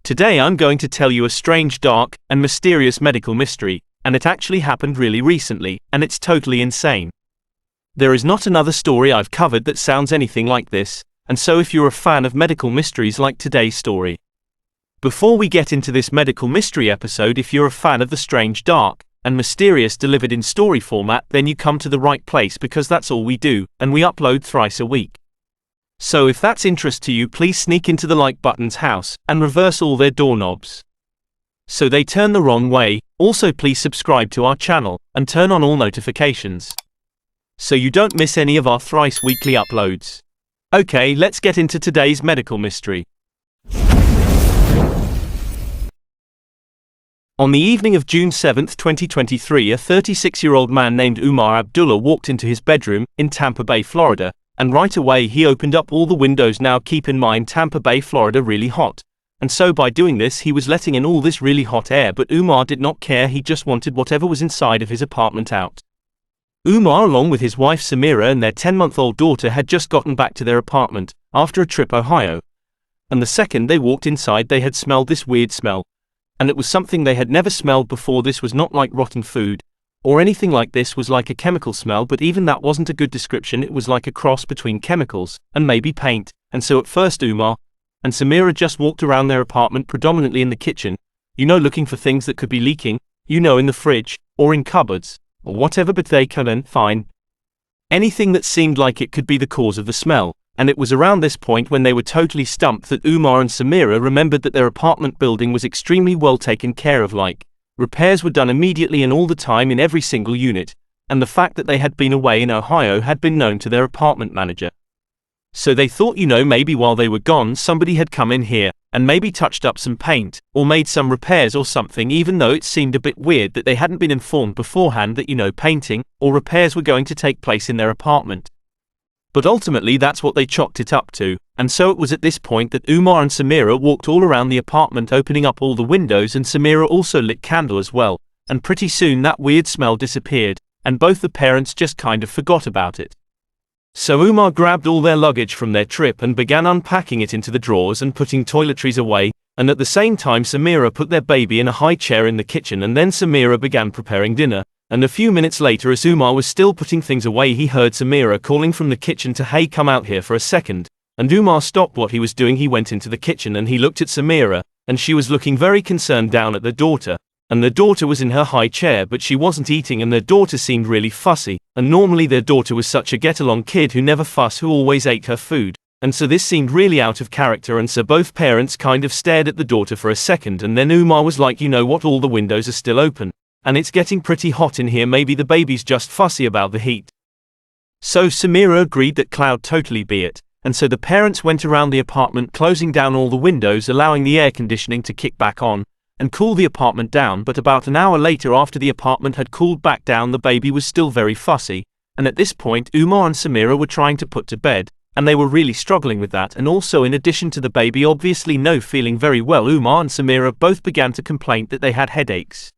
Today I'm going to tell you a strange, dark, and mysterious medical mystery, and it actually happened really recently, and it's totally insane. There is not another story I've covered that sounds anything like this, and so if you're a fan of medical mysteries like today's story. Before we get into this medical mystery episode, if you're a fan of the strange, dark, and mysterious delivered in story format, then you come to the right place because that's all we do, and we upload thrice a week. So if that's interest to you, please sneak into the like button's house and reverse all their doorknobs so they turn the wrong way. Also, please subscribe to our channel and turn on all notifications so you don't miss any of our thrice weekly uploads. Okay, let's get into today's medical mystery. On the evening of June 7, 2023, a 36-year-old man named Umar Abdullah walked into his bedroom in Tampa Bay, Florida, and right away he opened up all the windows. Now keep in mind, Tampa Bay, Florida, really hot. And so by doing this he was letting in all this really hot air, but Umar did not care. He just wanted whatever was inside of his apartment out. Umar, along with his wife Samira and their 10-month-old daughter, had just gotten back to their apartment after a trip to Ohio. And the second they walked inside they had smelled this weird smell. And it was something they had never smelled before. This was not like rotten food or anything like this, was like a chemical smell, but even that wasn't a good description. It was like a cross between chemicals and maybe paint. And so at first Umar and Samira just walked around their apartment, predominantly in the kitchen, looking for things that could be leaking, in the fridge or in cupboards or whatever, but they couldn't find anything that seemed like it could be the cause of the smell. And it was around this point, when they were totally stumped, that Umar and Samira remembered that their apartment building was extremely well taken care of. Like, repairs were done immediately and all the time in every single unit, and the fact that they had been away in Ohio had been known to their apartment manager. So they thought, maybe while they were gone somebody had come in here and maybe touched up some paint or made some repairs or something, even though it seemed a bit weird that they hadn't been informed beforehand that painting or repairs were going to take place in their apartment. But ultimately that's what they chalked it up to, and so it was at this point that Umar and Samira walked all around the apartment, opening up all the windows, and Samira also lit candle as well, and pretty soon that weird smell disappeared, and both the parents just kind of forgot about it. So Umar grabbed all their luggage from their trip and began unpacking it into the drawers and putting toiletries away, and at the same time Samira put their baby in a high chair in the kitchen, and then Samira began preparing dinner. And a few minutes later, as Umar was still putting things away, he heard Samira calling from the kitchen to, "Hey, come out here for a second." And Umar stopped what he was doing. He went into the kitchen and he looked at Samira, and she was looking very concerned down at the daughter. And the daughter was in her high chair, but she wasn't eating, and their daughter seemed really fussy. And normally their daughter was such a get-along kid who never fussed, who always ate her food. And so this seemed really out of character, and so both parents kind of stared at the daughter for a second, and then Umar was like, "You know what, all the windows are still open. And it's getting pretty hot in here, maybe the baby's just fussy about the heat." So Samira agreed that cloud totally be it, and so the parents went around the apartment closing down all the windows, allowing the air conditioning to kick back on and cool the apartment down. But about an hour later, after the apartment had cooled back down, the baby was still very fussy, and at this point Umar and Samira were trying to put to bed, and they were really struggling with that. And also, in addition to the baby obviously no feeling very well, Umar and Samira both began to complain that they had headaches.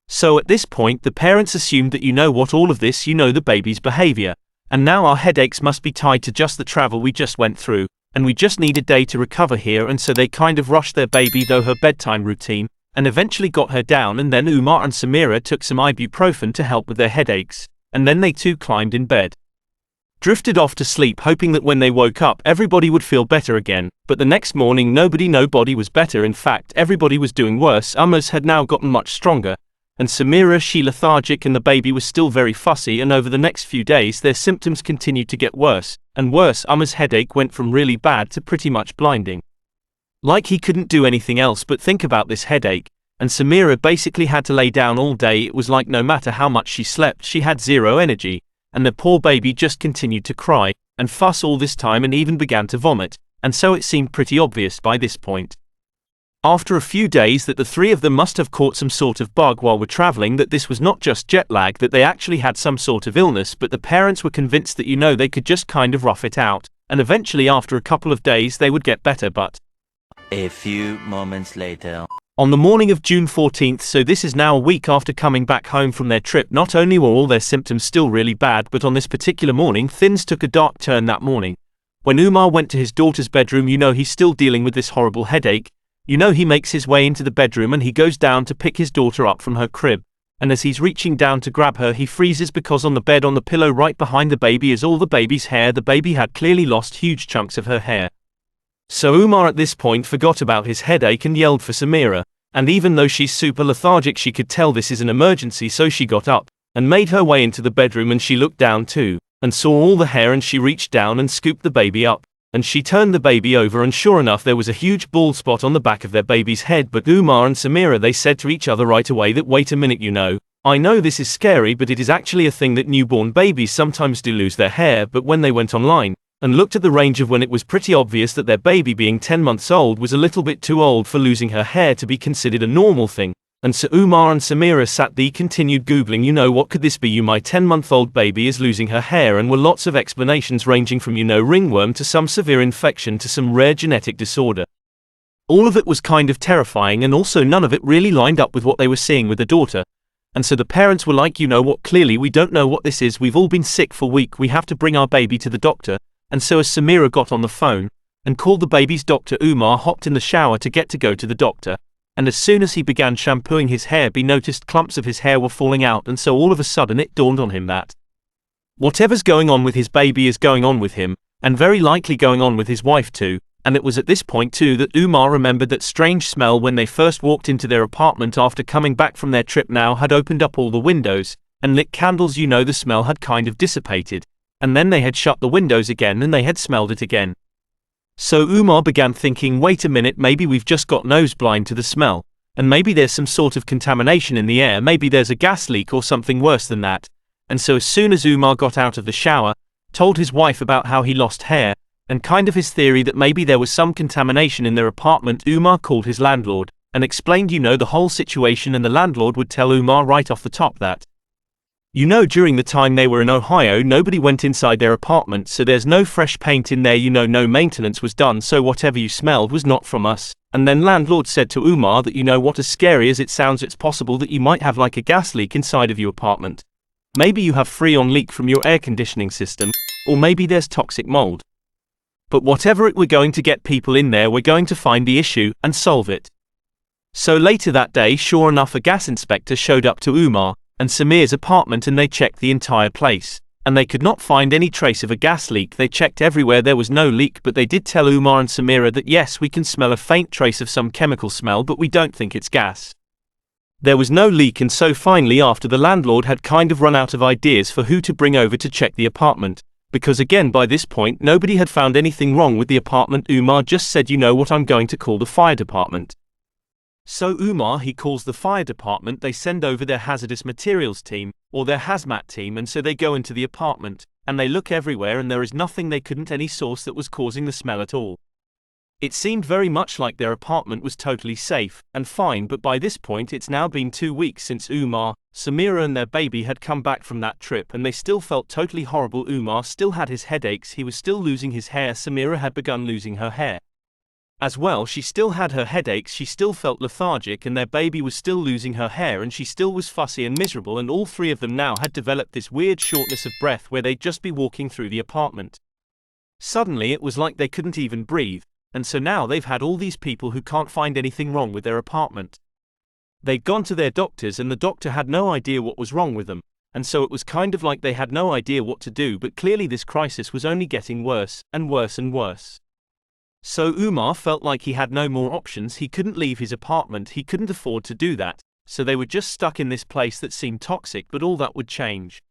So at this point the parents assumed that all of this, the baby's behavior, and now our headaches must be tied to just the travel we just went through, and we just need a day to recover here. And so they kind of rushed their baby through her bedtime routine, and eventually got her down, and then Umar and Samira took some ibuprofen to help with their headaches, and then they too climbed in bed, drifted off to sleep, hoping that when they woke up everybody would feel better again. But the next morning nobody was better. In fact, everybody was doing worse. Umars had now gotten much stronger, and Samira, she lethargic, and the baby was still very fussy. And over the next few days their symptoms continued to get worse and worse. Umar's headache went from really bad to pretty much blinding. Like he couldn't do anything else but think about this headache, and Samira basically had to lay down all day. It was like no matter how much she slept, she had zero energy, and the poor baby just continued to cry and fuss all this time and even began to vomit. And so it seemed pretty obvious by this point, after a few days, that the three of them must have caught some sort of bug while we're traveling, that this was not just jet lag, that they actually had some sort of illness. But the parents were convinced that they could just kind of rough it out, and eventually after a couple of days they would get better. But a few moments later, on the morning of June 14th, so this is now a week after coming back home from their trip, not only were all their symptoms still really bad, but on this particular morning things took a dark turn that morning. When Umar went to his daughter's bedroom, he's still dealing with this horrible headache, He makes his way into the bedroom and he goes down to pick his daughter up from her crib. And as he's reaching down to grab her, he freezes because on the bed on the pillow right behind the baby is all the baby's hair. The baby had clearly lost huge chunks of her hair. So Umar at this point forgot about his headache and yelled for Samira. And even though she's super lethargic, she could tell this is an emergency, so she got up and made her way into the bedroom, and she looked down too and saw all the hair, and she reached down and scooped the baby up. And she turned the baby over, and sure enough there was a huge bald spot on the back of their baby's head. But Umar and Samira, they said to each other right away that wait a minute, I know this is scary, but it is actually a thing that newborn babies sometimes do lose their hair. But when they went online and looked at the range of when, it was pretty obvious that their baby, being 10 months old, was a little bit too old for losing her hair to be considered a normal thing. And so Umar and Samira sat there, continued googling, what could this be? My 10-month-old baby is losing her hair, and were lots of explanations ranging from ringworm to some severe infection to some rare genetic disorder. All of it was kind of terrifying, and also none of it really lined up with what they were seeing with the daughter. And so the parents were like, clearly we don't know what this is. We've all been sick for a week. We have to bring our baby to the doctor. And so as Samira got on the phone and called the baby's doctor, Umar hopped in the shower to go to the doctor. And as soon as he began shampooing his hair, he noticed clumps of his hair were falling out, and so all of a sudden it dawned on him that whatever's going on with his baby is going on with him, and very likely going on with his wife too. And it was at this point too that Umar remembered that strange smell when they first walked into their apartment after coming back from their trip now had opened up all the windows and lit candles. The smell had kind of dissipated, and then they had shut the windows again and they had smelled it again. So Umar began thinking, wait a minute, maybe we've just got nose blind to the smell, and maybe there's some sort of contamination in the air, maybe there's a gas leak or something worse than that. And so as soon as Umar got out of the shower, told his wife about how he lost hair, and kind of his theory that maybe there was some contamination in their apartment, Umar called his landlord, and explained the whole situation, and the landlord would tell Umar right off the top that during the time they were in Ohio, nobody went inside their apartment, so there's no fresh paint in there, no maintenance was done, so whatever you smelled was not from us. And then landlord said to Umar that what, as scary as it sounds, it's possible that you might have like a gas leak inside of your apartment. Maybe you have freon leak from your air conditioning system, or maybe there's toxic mold. But whatever it, we're going to get people in there, we're going to find the issue and solve it. So later that day, sure enough, a gas inspector showed up to Umar and Samir's apartment, and they checked the entire place, and they could not find any trace of a gas leak. They checked everywhere, there was no leak, but they did tell Umar and Samira that yes, we can smell a faint trace of some chemical smell, but we don't think it's gas. There was no leak, and so finally, after the landlord had kind of run out of ideas for who to bring over to check the apartment, because again by this point nobody had found anything wrong with the apartment, Umar just said, what, I'm going to call the fire department. So Umar, he calls the fire department, they send over their hazardous materials team, or their hazmat team, and so they go into the apartment, and they look everywhere, and there is nothing, they couldn't any source that was causing the smell at all. It seemed very much like their apartment was totally safe and fine, but by this point it's now been 2 weeks since Umar, Samira and their baby had come back from that trip, and they still felt totally horrible. Umar still had his headaches, he was still losing his hair, Samira had begun losing her hair as well, she still had her headaches, she still felt lethargic, and their baby was still losing her hair, and she still was fussy and miserable, and all three of them now had developed this weird shortness of breath where they'd just be walking through the apartment. Suddenly it was like they couldn't even breathe, and so now they've had all these people who can't find anything wrong with their apartment. They'd gone to their doctors, and the doctor had no idea what was wrong with them, and so it was kind of like they had no idea what to do, but clearly this crisis was only getting worse and worse and worse. So Umar felt like he had no more options, he couldn't leave his apartment, he couldn't afford to do that, so they were just stuck in this place that seemed toxic, but all that would change.